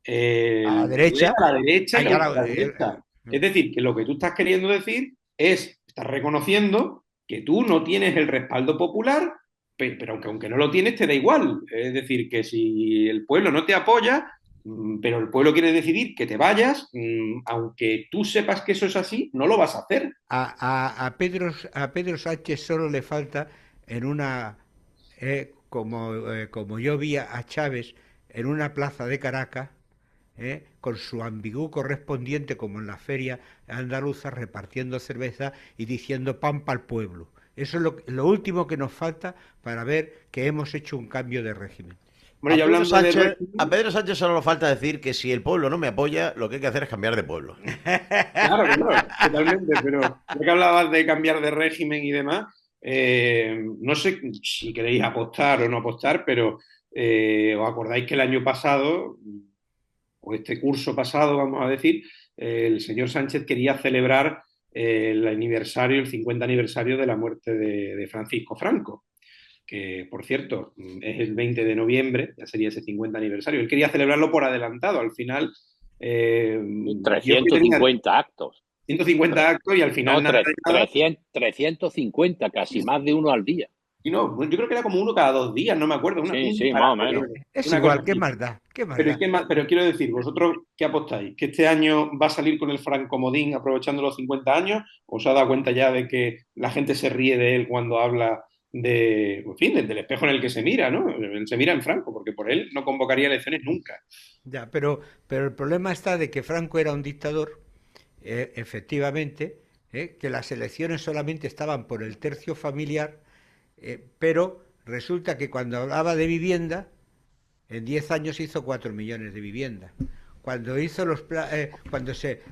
a la derecha.
Y a la derecha. Es decir, que lo que tú estás queriendo decir estás reconociendo que tú no tienes el respaldo popular, pero aunque no lo tienes, te da igual. Es decir, que si el pueblo no te apoya, pero el pueblo quiere decidir que te vayas, aunque tú sepas que eso es así, no lo vas a hacer.
A Pedro Sánchez solo le falta en una... como yo vi a Chávez en una plaza de Caracas, con su ambigú correspondiente como en la feria andaluza, repartiendo cerveza y diciendo pan para el pueblo. Eso es lo último que nos falta para ver que hemos hecho un cambio de régimen.
Bueno, a Pedro Sánchez solo le falta decir que si el pueblo no me apoya, lo que hay que hacer es cambiar de pueblo.
Claro, totalmente, pero ya que hablabas de cambiar de régimen y demás, no sé si queréis apostar o no apostar, pero os acordáis que el año pasado, o este curso pasado, vamos a decir, el señor Sánchez quería celebrar el 50 aniversario de la muerte de Francisco Franco, que, por cierto, es el 20 de noviembre, ya sería ese 50 aniversario. Él quería celebrarlo por adelantado, al final...
350 actos.
150 actos y al final...
No, 350, casi más de uno al día.
Y no, yo creo que era como uno cada 2 días, no me acuerdo.
Sí, más o menos.
Es igual, ¿qué más da?
Pero quiero decir, vosotros, ¿qué apostáis? ¿Que este año va a salir con el francomodín aprovechando los 50 años? ¿O os ha dado cuenta ya de que la gente se ríe de él cuando habla del espejo en el que se mira, ¿no? Se mira en Franco, porque por él no convocaría elecciones nunca.
Ya, pero el problema está de que Franco era un dictador, efectivamente, que las elecciones solamente estaban por el tercio familiar, pero resulta que cuando hablaba de vivienda, en 10 años hizo 4 millones de viviendas. Cuando hizo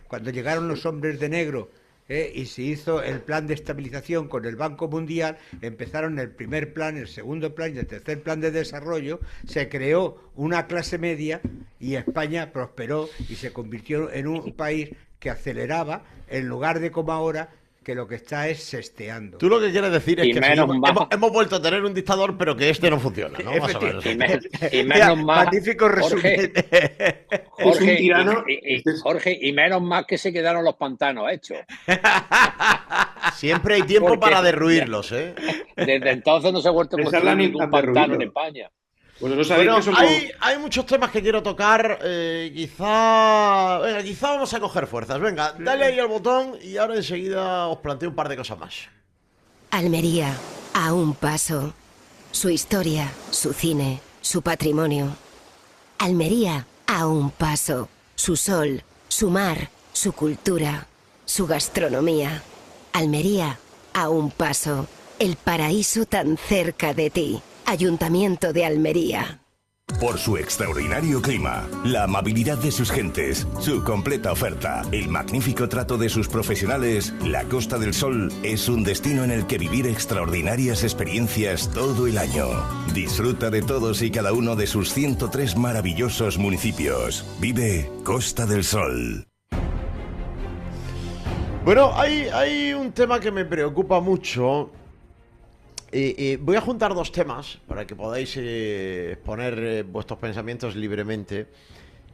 cuando llegaron los hombres de negro y se hizo el plan de estabilización con el Banco Mundial, empezaron el primer plan, el segundo plan y el tercer plan de desarrollo, se creó una clase media y España prosperó y se convirtió en un país que aceleraba, en lugar de como ahora, que lo que está es sesteando.
Tú lo que quieres decir es
Y
que
menos mal.
hemos vuelto a tener un dictador, pero que este no funciona, ¿no? Más o menos.
Y menos mal,
Magnífico resumen.
Es un tirano.
Jorge, y menos mal que se quedaron los pantanos hechos.
Siempre hay tiempo
Porque-
para derruirlos, ¿eh?
Desde entonces no se ha vuelto a
Esa es
construir
la
ningún
mitad de
pantano en
ruido.
España.
Pues no sabéis
Bueno,
que somos...
hay muchos temas que quiero tocar. Quizá vamos a coger fuerzas. Venga, dale ahí al botón y ahora enseguida os planteo un par de cosas más.
Almería, a un paso. Su historia, su cine, su patrimonio. Almería, a un paso. Su sol, su mar, su cultura, su gastronomía. Almería, a un paso. El paraíso tan cerca de ti. Ayuntamiento de Almería.
Por su extraordinario clima, la amabilidad de sus gentes, su completa oferta, el magnífico trato de sus profesionales, la Costa del Sol es un destino en el que vivir extraordinarias experiencias todo el año. Disfruta de todos y cada uno de sus 103 maravillosos municipios. Vive Costa del Sol.
Bueno, hay un tema que me preocupa mucho. Voy a juntar dos temas para que podáis exponer vuestros pensamientos libremente.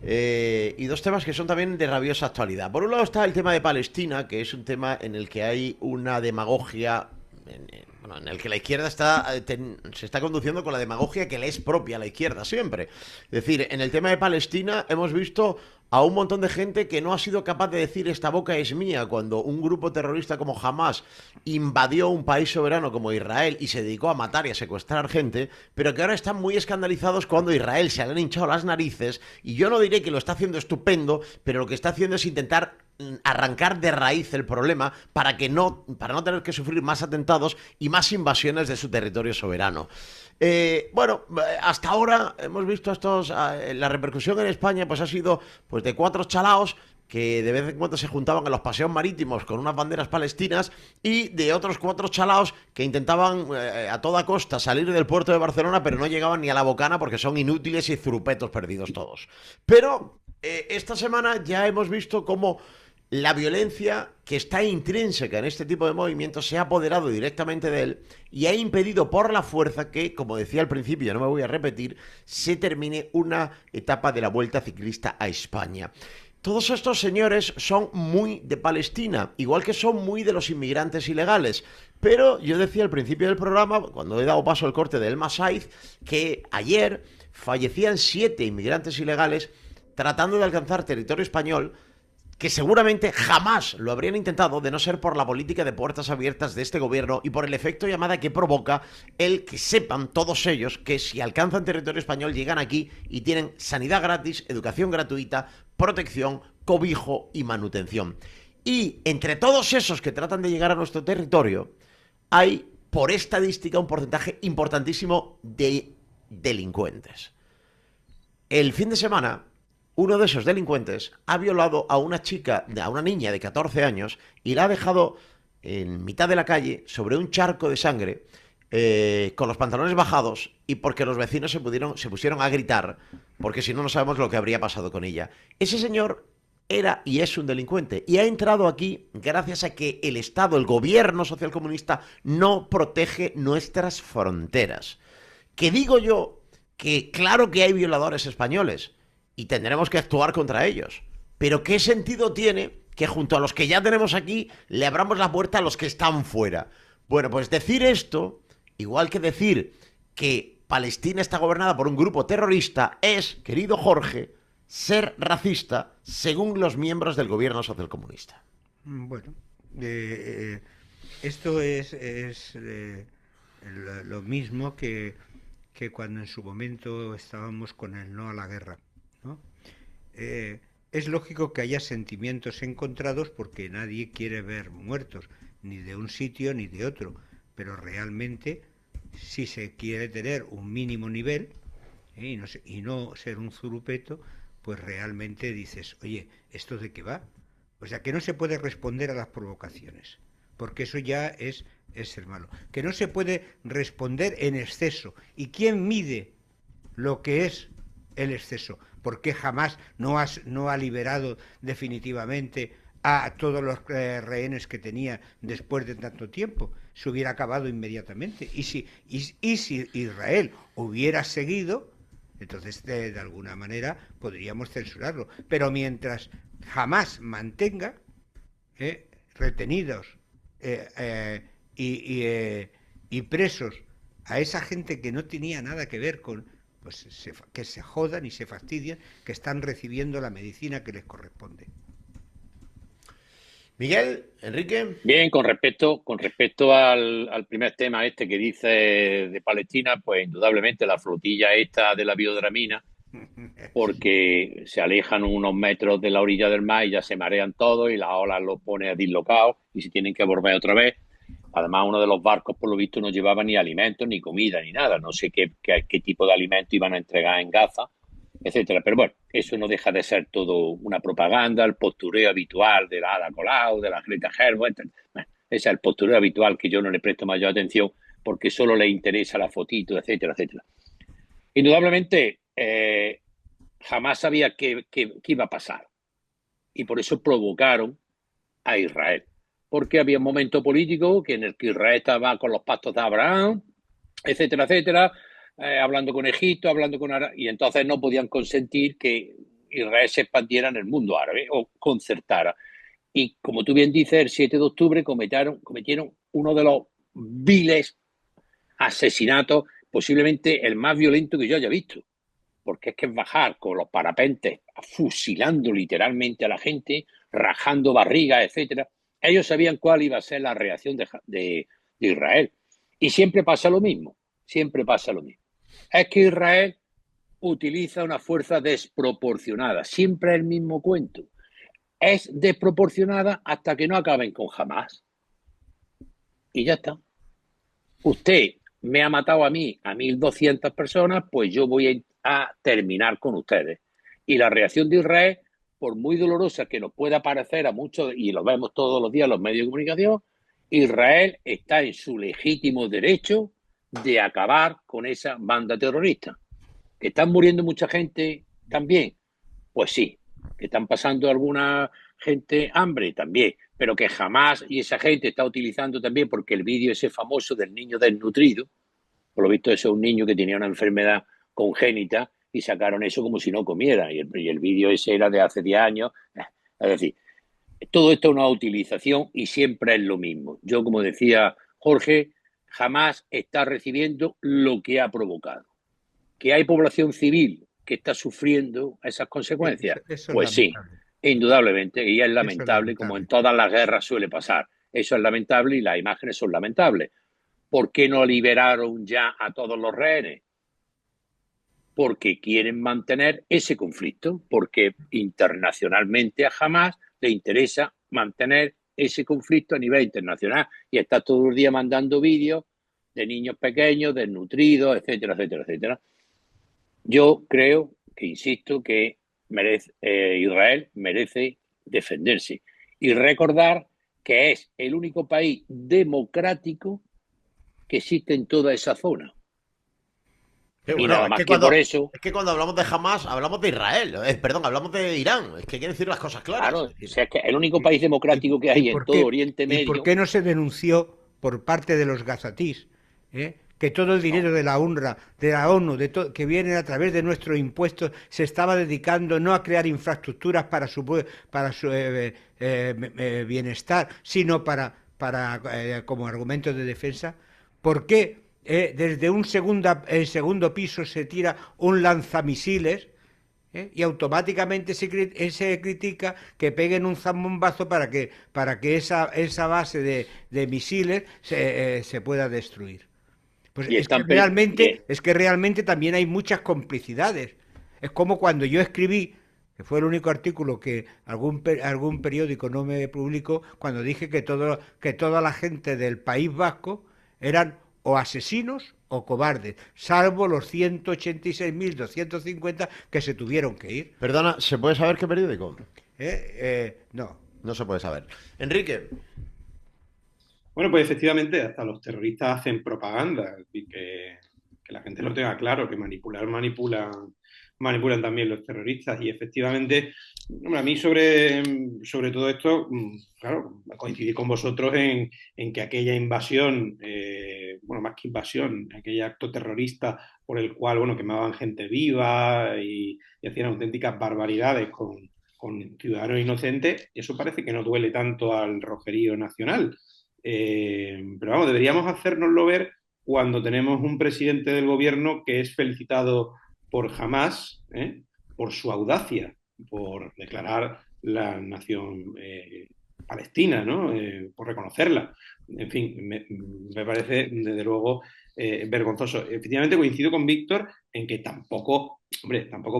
Y dos temas que son también de rabiosa actualidad. Por un lado está el tema de Palestina, que es un tema en el que hay una demagogia, en el que la izquierda se está conduciendo con la demagogia que le es propia a la izquierda siempre. Es decir, en el tema de Palestina hemos visto a un montón de gente que no ha sido capaz de decir esta boca es mía cuando un grupo terrorista como Hamas invadió un país soberano como Israel y se dedicó a matar y a secuestrar gente, pero que ahora están muy escandalizados cuando Israel se le han hinchado las narices, y yo no diré que lo está haciendo estupendo, pero lo que está haciendo es intentar arrancar de raíz el problema para no tener que sufrir más atentados y más invasiones de su territorio soberano. Hasta ahora hemos visto la repercusión en España pues ha sido pues de 4 chalaos que de vez en cuando se juntaban en los paseos marítimos con unas banderas palestinas, y de otros 4 chalaos que intentaban a toda costa salir del puerto de Barcelona, pero no llegaban ni a la bocana porque son inútiles y zurupetos perdidos todos. Pero esta semana ya hemos visto cómo la violencia que está intrínseca en este tipo de movimientos se ha apoderado directamente de él y ha impedido por la fuerza que, como decía al principio, ya no me voy a repetir, se termine una etapa de la Vuelta Ciclista a España. Todos estos señores son muy de Palestina, igual que son muy de los inmigrantes ilegales. Pero yo decía al principio del programa, cuando he dado paso al corte de Elma Saiz, que ayer fallecían 7 inmigrantes ilegales tratando de alcanzar territorio español, que seguramente jamás lo habrían intentado de no ser por la política de puertas abiertas de este gobierno y por el efecto llamada que provoca el que sepan todos ellos que si alcanzan territorio español llegan aquí y tienen sanidad gratis, educación gratuita, protección, cobijo y manutención. Y entre todos esos que tratan de llegar a nuestro territorio hay, por estadística, un porcentaje importantísimo de delincuentes. El fin de semana, uno de esos delincuentes ha violado a una niña de 14 años y la ha dejado en mitad de la calle sobre un charco de sangre con los pantalones bajados, y porque los vecinos se pusieron a gritar, porque si no, no sabemos lo que habría pasado con ella. Ese señor era y es un delincuente y ha entrado aquí gracias a que el Estado, el gobierno socialcomunista, no protege nuestras fronteras. Que digo yo que claro que hay violadores españoles y tendremos que actuar contra ellos. Pero ¿qué sentido tiene que junto a los que ya tenemos aquí le abramos la puerta a los que están fuera? Bueno, pues decir esto, igual que decir que Palestina está gobernada por un grupo terrorista, es, querido Jorge, ser racista según los miembros del gobierno socialcomunista.
Bueno, esto es lo mismo que cuando en su momento estábamos con el no a la guerra, ¿no? Es lógico que haya sentimientos encontrados porque nadie quiere ver muertos, ni de un sitio ni de otro, pero realmente si se quiere tener un mínimo nivel y no ser un zurupeto, pues realmente dices, oye, ¿esto de qué va? O sea, que no se puede responder a las provocaciones, porque eso ya es ser malo. Que no se puede responder en exceso. ¿Y quién mide lo que es el exceso? ¿Por qué jamás no ha liberado definitivamente a todos los rehenes que tenía después de tanto tiempo. Se hubiera acabado inmediatamente. Y si Israel hubiera seguido, entonces de alguna manera podríamos censurarlo. Pero mientras jamás mantenga retenidos y presos a esa gente que no tenía nada que ver con, pues que se jodan y se fastidian, que están recibiendo la medicina que les corresponde.
Miguel, Enrique.
Bien, con respecto al primer tema este que dice de Palestina, pues indudablemente la flotilla esta de la biodramina, porque se alejan unos metros de la orilla del mar y ya se marean todos y las olas los pone dislocados y se tienen que volver otra vez. Además, uno de los barcos, por lo visto, no llevaba ni alimentos, ni comida, ni nada. No sé qué tipo de alimentos iban a entregar en Gaza, etcétera. Pero bueno, eso no deja de ser todo una propaganda, el postureo habitual de la Ada Colau, de la Greta Gerwig, etc. Bueno, ese es el postureo habitual que yo no le presto mayor atención porque solo le interesa la fotito, etcétera, etcétera. Indudablemente, jamás sabía qué iba a pasar. Y por eso provocaron a Israel. Porque había un momento político en el que Israel estaba con los pactos de Abraham, etcétera, etcétera, hablando con Egipto, hablando con Arabia, y entonces no podían consentir que Israel se expandiera en el mundo árabe o concertara. Y como tú bien dices, el 7 de octubre cometieron uno de los viles asesinatos, posiblemente el más violento que yo haya visto. Porque es que es bajar con los parapentes, fusilando literalmente a la gente, rajando barrigas, etcétera. Ellos sabían cuál iba a ser la reacción de Israel. Y siempre pasa lo mismo, Es que Israel utiliza una fuerza desproporcionada, siempre es el mismo cuento. Es desproporcionada hasta que no acaben con Hamás. Y ya está. Usted me ha matado a mí, a 1.200 personas, pues yo voy a terminar con ustedes. Y la reacción de Israel, por muy dolorosa que nos pueda parecer a muchos, y lo vemos todos los días en los medios de comunicación, Israel está en su legítimo derecho de acabar con esa banda terrorista. ¿Que están muriendo mucha gente también? Pues sí. ¿Que están pasando alguna gente hambre? También. Pero que jamás, y esa gente está utilizando también, porque el vídeo ese famoso del niño desnutrido, por lo visto eso es un niño que tenía una enfermedad congénita, y sacaron eso como si no comiera, y el vídeo ese era de hace 10 años. Es decir, todo esto es una utilización y siempre es lo mismo. Yo, como decía Jorge, jamás está recibiendo lo que ha provocado. ¿Que hay población civil que está sufriendo esas consecuencias?
Eso
pues sí, indudablemente, y es lamentable, como en todas las guerras suele pasar. Eso es lamentable y las imágenes son lamentables. ¿Por qué no liberaron ya a todos los rehenes? Porque quieren mantener ese conflicto, porque internacionalmente a Hamás le interesa mantener ese conflicto a nivel internacional y está todo el día mandando vídeos de niños pequeños, desnutridos, etcétera, etcétera, etcétera. Yo creo que, insisto, que Israel merece defenderse y recordar que es el único país democrático que existe en toda esa zona.
Bueno,
y nada más que por eso.
Es que cuando hablamos de Hamás, hablamos de Israel. Perdón, hablamos de Irán. Es que quiere decir las cosas claras.
Claro, o sea, es que el único país democrático que hay en todo Oriente Medio.
¿Y por qué no se denunció por parte de los gazatís que todo el dinero de la UNRWA, de la ONU, que viene a través de nuestros impuestos, se estaba dedicando no a crear infraestructuras para su bienestar, sino para como argumento de defensa? ¿Por qué desde un segundo piso se tira un lanzamisiles y automáticamente se critica que peguen un zambombazo para que esa base de misiles se pueda destruir? Pues es que realmente también hay muchas complicidades. Es como cuando yo escribí, que fue el único artículo que algún periódico no me publicó, cuando dije que toda la gente del País Vasco eran o asesinos o cobardes, salvo los 186.250 que se tuvieron que ir.
Perdona, ¿se puede saber qué periódico?
No.
No se puede saber. Enrique.
Bueno, pues efectivamente, hasta los terroristas hacen propaganda, y que la gente lo tenga claro, que manipulan manipulan también los terroristas. Y efectivamente, a mí sobre todo esto, claro, coincidí con vosotros en que aquella invasión, bueno, más que invasión, aquel acto terrorista por el cual, bueno, quemaban gente viva y hacían auténticas barbaridades con ciudadanos inocentes, eso parece que no duele tanto al rojerío nacional. Pero vamos, deberíamos hacérnoslo ver cuando tenemos un presidente del gobierno que es felicitado por Hamás, por su audacia, por declarar la nación palestina, ¿no? Por reconocerla. En fin, me parece, desde luego, vergonzoso. Efectivamente, coincido con Víctor en que tampoco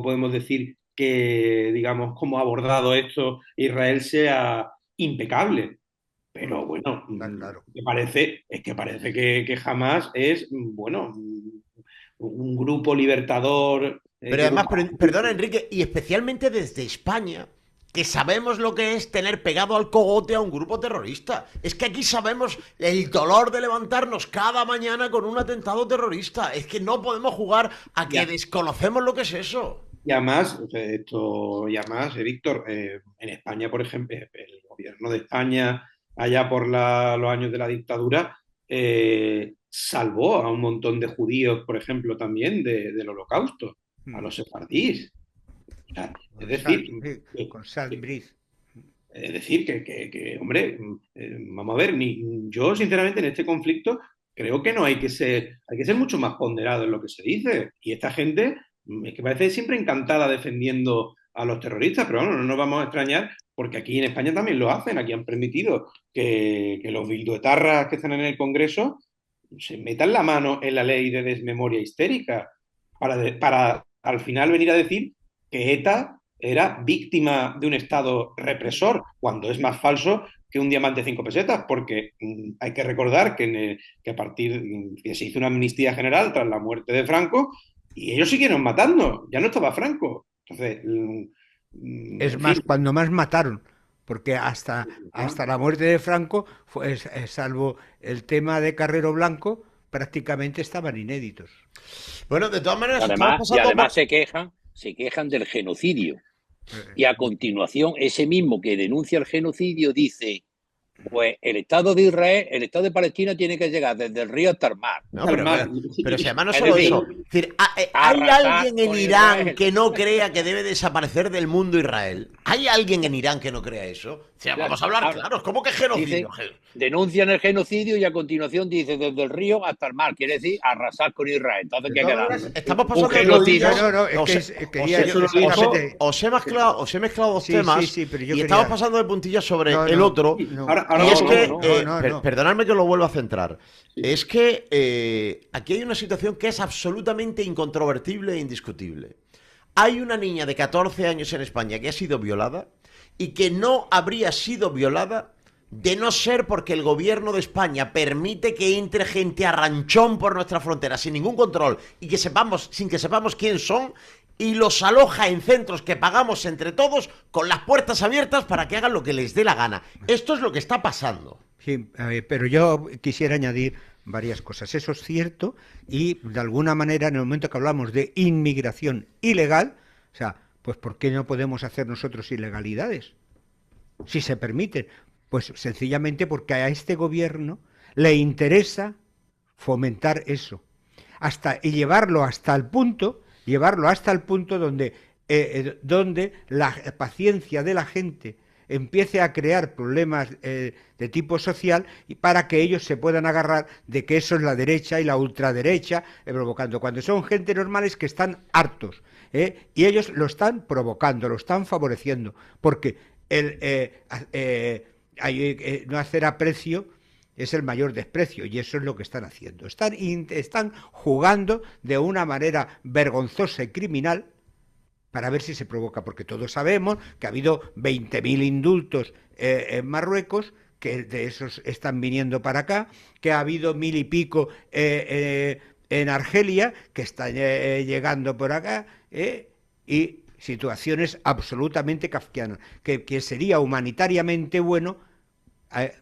podemos decir que, digamos, cómo ha abordado esto Israel sea impecable. Pero bueno,
claro.
parece que Hamás es, bueno, un grupo libertador.
Pero además, perdona Enrique, y especialmente desde España, que sabemos lo que es tener pegado al cogote a un grupo terrorista. Es que aquí sabemos el dolor de levantarnos cada mañana con un atentado terrorista. Es que no podemos jugar a que desconocemos lo que es eso.
Y además, Víctor, en España, por ejemplo, el gobierno de España, allá por los años de la dictadura, salvó a un montón de judíos, por ejemplo, también del Holocausto, a los sefardíes. O sea, es decir,
con Salbriz.
Es decir, hombre, vamos a ver, yo sinceramente en este conflicto creo que no hay que ser mucho más ponderado en lo que se dice. Y esta gente es que parece siempre encantada defendiendo a los terroristas, pero bueno, no nos vamos a extrañar porque aquí en España también lo hacen. Aquí han permitido que los bilduetarras que están en el Congreso se metan la mano en la ley de desmemoria histérica para al final venir a decir que ETA era víctima de un Estado represor, cuando es más falso que un diamante 5 pesetas, porque hay que recordar que a partir que se hizo una amnistía general tras la muerte de Franco, y ellos siguieron matando, ya no estaba Franco. Entonces,
es más, cuando más mataron, porque hasta la muerte de Franco, salvo el tema de Carrero Blanco, prácticamente estaban inéditos.
Bueno, de todas maneras,
además se quejan del genocidio. Y a continuación, ese mismo que denuncia el genocidio dice: pues el Estado de Israel, el Estado de Palestina tiene que llegar desde el río hasta el mar.
No, pero si además no solo eso. Es decir, ¿hay alguien en Irán que no crea que debe desaparecer del mundo Israel? ¿Hay alguien en Irán que no crea eso? O sea, vamos a hablar claro, ¿cómo que genocidio?
Denuncian el genocidio y a continuación dice desde el río hasta el mar. Quiere decir arrasar con Israel. Entonces, ¿qué queda?
Estamos pasando os he mezclado dos temas y estamos pasando de puntillas sobre el otro. Y es que, perdonadme que lo vuelva a centrar, es que aquí hay una situación que es absolutamente incontrovertible e indiscutible. Hay una niña de 14 años en España que ha sido violada y que no habría sido violada de no ser porque el gobierno de España permite que entre gente a ranchón por nuestra frontera sin ningún control y que sin que sepamos quién son, y los aloja en centros que pagamos entre todos con las puertas abiertas para que hagan lo que les dé la gana. Esto es lo que está pasando.
Sí, pero yo quisiera añadir varias cosas. Eso es cierto, y de alguna manera en el momento que hablamos de inmigración ilegal, o sea, pues ¿por qué no podemos hacer nosotros ilegalidades? Si se permiten. Pues sencillamente porque a este gobierno le interesa fomentar eso. Y llevarlo hasta el punto donde la paciencia de la gente empiece a crear problemas de tipo social, y para que ellos se puedan agarrar de que eso es la derecha y la ultraderecha provocando, cuando son gente normales que están hartos, y ellos lo están provocando, lo están favoreciendo, porque no hacer aprecio es el mayor desprecio, y eso es lo que están haciendo. Están jugando de una manera vergonzosa y criminal para ver si se provoca, porque todos sabemos que ha habido 20.000 indultos en Marruecos, que de esos están viniendo para acá, que ha habido 1.000 y pico en Argelia, que están llegando por acá, y situaciones absolutamente kafkianas, que sería humanitariamente bueno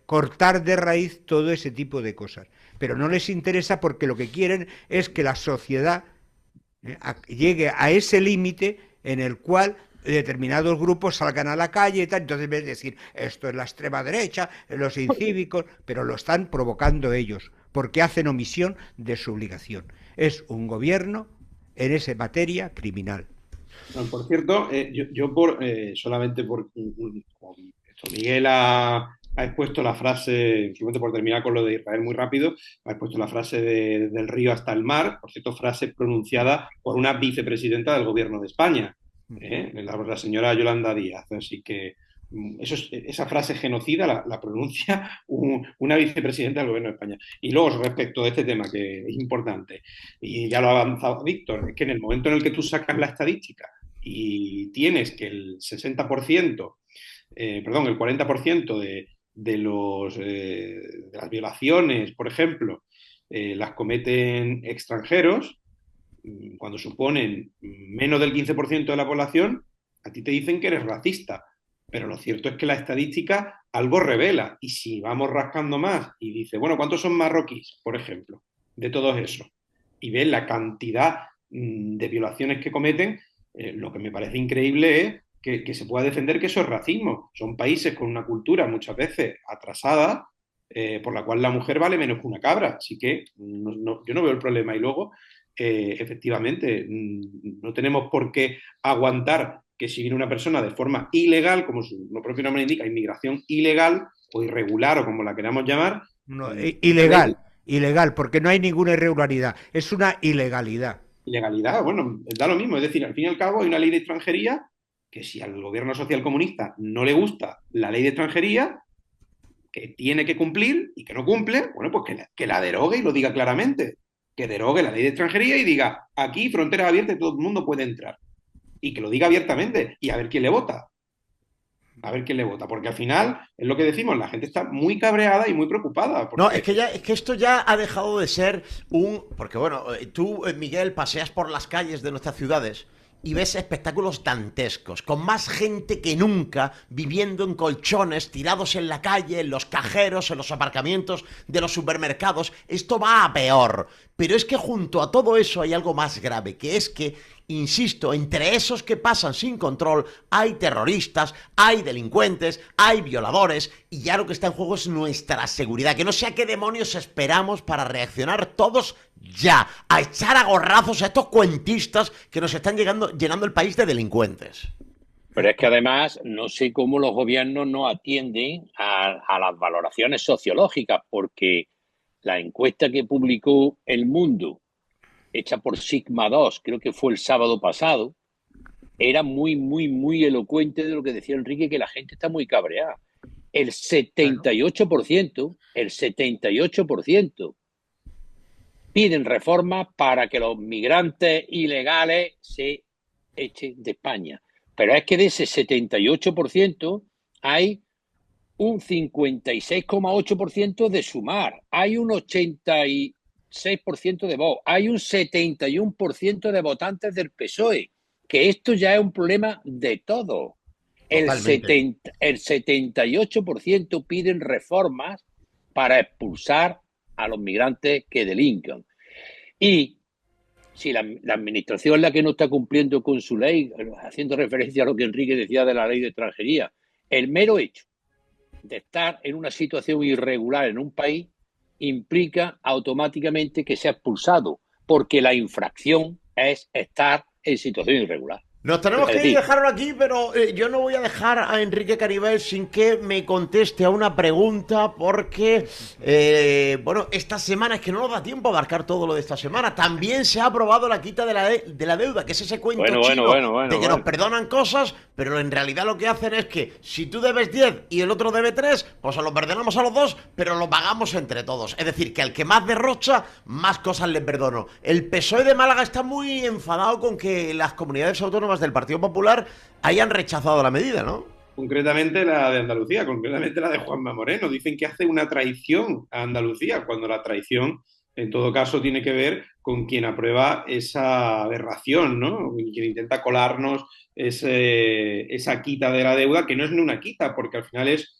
cortar de raíz todo ese tipo de cosas, pero no les interesa, porque lo que quieren es que la sociedad llegue a ese límite en el cual determinados grupos salgan a la calle y tal, entonces ves decir, esto es la extrema derecha, los incívicos, pero lo están provocando ellos, porque hacen omisión de su obligación. Es un gobierno en esa materia criminal.
No, por cierto, solamente por Miguel ha expuesto la frase, simplemente por terminar con lo de Israel muy rápido, ha expuesto la frase del río hasta el mar, por cierto, frase pronunciada por una vicepresidenta del gobierno de España, la señora Yolanda Díaz. Así que esa frase genocida la pronuncia una vicepresidenta del gobierno de España. Y luego, respecto de este tema, que es importante, y ya lo ha avanzado Víctor, es que en el momento en el que tú sacas la estadística y tienes que el 60%, el 40% de las violaciones, por ejemplo, las cometen extranjeros, cuando suponen menos del 15% de la población, a ti te dicen que eres racista. Pero lo cierto es que la estadística algo revela. Y si vamos rascando más y dice, bueno, ¿cuántos son marroquíes, por ejemplo, de todos esos? Y ves la cantidad de violaciones que cometen, lo que me parece increíble es que se pueda defender que eso es racismo. Son países con una cultura muchas veces atrasada, por la cual la mujer vale menos que una cabra. Así que yo no veo el problema. Y luego, efectivamente, no tenemos por qué aguantar que si viene una persona de forma ilegal, como su propio nombre indica, inmigración ilegal o irregular o como la queramos llamar.
No, ilegal, porque no hay ninguna irregularidad, es una ilegalidad.
Ilegalidad, bueno, da lo mismo, es decir, al fin y al cabo hay una ley de extranjería que si al gobierno social comunista no le gusta la ley de extranjería, que tiene que cumplir y que no cumple, bueno, pues que la derogue y lo diga claramente, que derogue la ley de extranjería y diga, aquí fronteras abiertas y todo el mundo puede entrar. Y que lo diga abiertamente y a ver quién le vota. A ver quién le vota. Porque al final, es lo que decimos, la gente está muy cabreada y muy preocupada.
No, es que esto ya ha dejado de ser Porque bueno, tú, Miguel, paseas por las calles de nuestras ciudades y ves espectáculos dantescos, con más gente que nunca, viviendo en colchones, tirados en la calle, en los cajeros, en los aparcamientos de los supermercados. Esto va a peor. Pero es que junto a todo eso hay algo más grave, que es que, insisto, entre esos que pasan sin control hay terroristas, hay delincuentes, hay violadores, y ya lo que está en juego es nuestra seguridad. Que no sé a qué demonios esperamos para reaccionar todos ya, a echar a gorrazos a estos cuentistas que nos están llenando el país de delincuentes.
Pero es que además no sé cómo los gobiernos no atienden a las valoraciones sociológicas, porque la encuesta que publicó El Mundo, hecha por Sigma 2, creo que fue el sábado pasado, era muy, muy, muy elocuente de lo que decía Enrique, que la gente está muy cabreada. El 78% piden reformas para que los migrantes ilegales se echen de España. Pero es que de ese 78% hay un 56,8% de Sumar, hay un 86% de Vox, hay un 71% de votantes del PSOE, que esto ya es un problema de todo. El 78% piden reformas para expulsar a los migrantes que delincan. Y si la administración es la que no está cumpliendo con su ley, haciendo referencia a lo que Enrique decía de la ley de extranjería, el mero hecho de estar en una situación irregular en un país implica automáticamente que sea expulsado, porque la infracción es estar en situación irregular.
Nos tenemos que dejarlo aquí, pero yo no voy a dejar a Enrique Caribel sin que me conteste a una pregunta, porque, bueno, esta semana, es que no nos da tiempo a abarcar todo lo de esta semana, también se ha aprobado la quita de la deuda, que es ese cuento chino de que nos perdonan cosas, pero en realidad lo que hacen es que si tú debes 10 y el otro debe 3, pues lo perdonamos a los dos, pero lo pagamos entre todos. Es decir, que al que más derrocha, más cosas le perdono. El PSOE de Málaga está muy enfadado con que las comunidades autónomas del Partido Popular hayan rechazado la medida, ¿no?
Concretamente la de Andalucía, concretamente la de Juanma Moreno. Dicen que hace una traición a Andalucía, cuando la traición, en todo caso, tiene que ver con quien aprueba esa aberración, ¿no? Quien intenta colarnos esa quita de la deuda, que no es ni una quita, porque al final es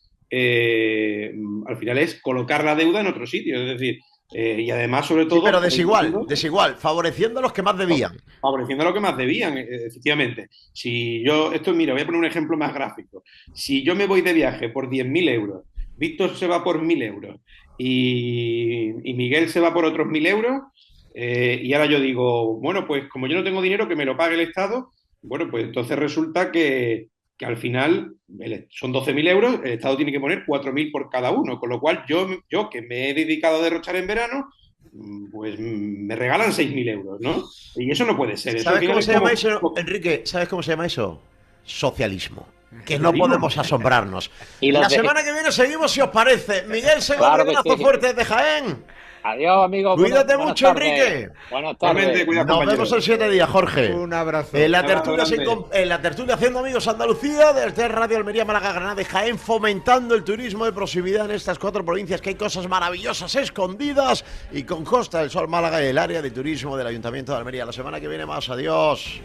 colocar la deuda en otro sitio. Es decir, Y además, sobre todo...
Sí, pero desigual, favoreciendo a los que más debían.
Favoreciendo a los que más debían, efectivamente. Si yo, mira, voy a poner un ejemplo más gráfico. Si yo me voy de viaje por 10.000 euros, Víctor se va por 1.000 euros y Miguel se va por otros 1.000 euros, y ahora yo digo, bueno, pues como yo no tengo dinero, que me lo pague el Estado, bueno, pues entonces resulta que al final son 12.000 euros, el Estado tiene que poner 4.000 por cada uno, con lo cual yo que me he dedicado a derrochar en verano, pues me regalan 6.000 euros, ¿no? Y eso no puede ser.
¿Sabes cómo se llama eso, Enrique? ¿Sabes cómo se llama eso? Socialismo. Que no podemos asombrarnos.
Y
la semana que viene seguimos, si os parece. Miguel Segovia, un abrazo fuerte desde Jaén.
Adiós, amigos.
Cuídate mucho, Enrique.
Buenas tardes.
Nos vemos en 7 días, Jorge.
Un abrazo.
En la tertulia Haciendo Amigos Andalucía, desde Radio Almería, Málaga, Granada y Jaén, fomentando el turismo de proximidad en estas 4 provincias, que hay cosas maravillosas escondidas, y con Costa del Sol Málaga y el área de turismo del Ayuntamiento de Almería. La semana que viene más. Adiós.